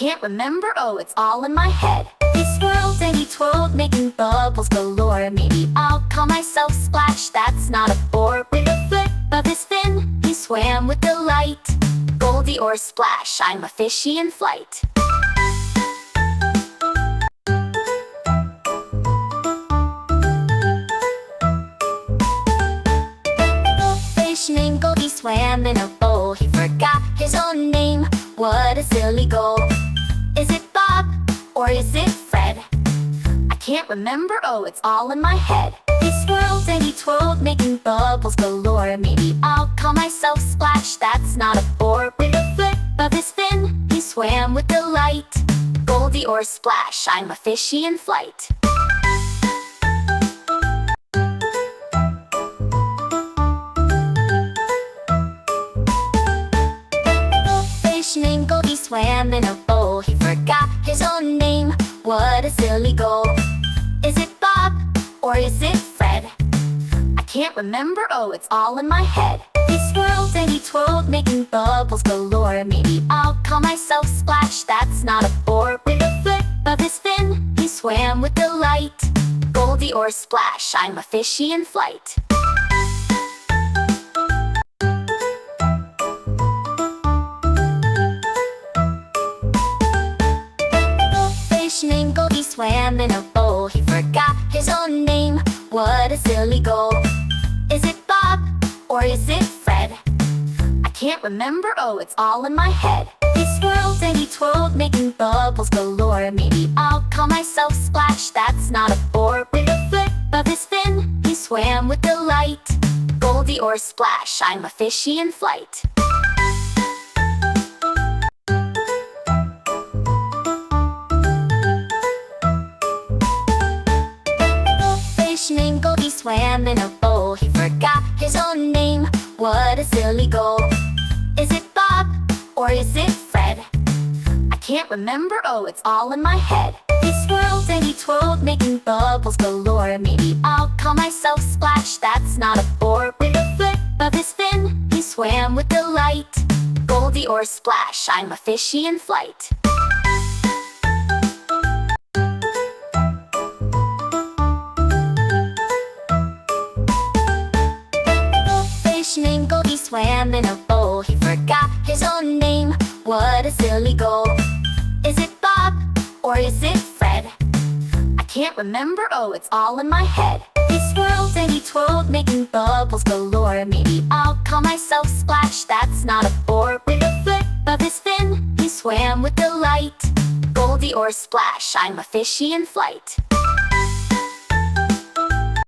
can't remember, oh, it's all in my head. He swirled and he twirled, making bubbles galore. Maybe I'll call myself Splash, that's not a bore. With a flip of his fin, he swam with delight. Goldie or Splash, I'm a fishy in flight. Fish named Goldie swam in a bowl. He forgot his own name. What a silly goal. Is it Bob or is it Fred? I can't remember, oh, it's all in my head. He swirled and he twirled, making bubbles galore. Maybe I'll call myself Splash, that's not a bore. With a flip of his fin, he swam with delight. Goldie or Splash, I'm a fishy in flight. Fish named Goldie swam in a bowl. He forgot his own name. What a silly goal. Is it Bob or is it Fred? I can't remember, oh, it's all in my head. He swirled and he twirled, making bubbles galore. Maybe I'll call myself Splash, that's not a bore. With a flip of his fin, he swam with delight. Goldie or Splash, I'm a fishy in flight. Fish named Goldie swam in a bowl. He forgot his own name. What a silly goal. Is it Bob or is it Fred? I can't remember, oh, it's all in my head. He swirled and he twirled, making bubbles galore. Maybe I'll call myself Splash, that's not a bore. With a flip of his fin, he swam with delight. Goldie or Splash, I'm a fishy in flight. Fish named Goldie swam in a bowl. He forgot his own name. What a silly goal. Is it Bob or is it Fred? I can't remember, oh, it's all in my head. He swirled and he twirled, making bubbles galore. Maybe I'll call myself Splash, that's not a bore. With a flip of his fin, he swam with delight. Goldie or Splash, I'm a fishy in flight. Fish named Goldie swam in a bowl. He forgot his own name. What a silly goal. Is it Bob or is it Fred? I can't remember, oh, it's all in my head. He swirled and he twirled, making bubbles galore. Maybe I'll call myself Splash, that's not a bore. With a flip of his fin, he swam with delight. Goldie or Splash, I'm a fishy in flight.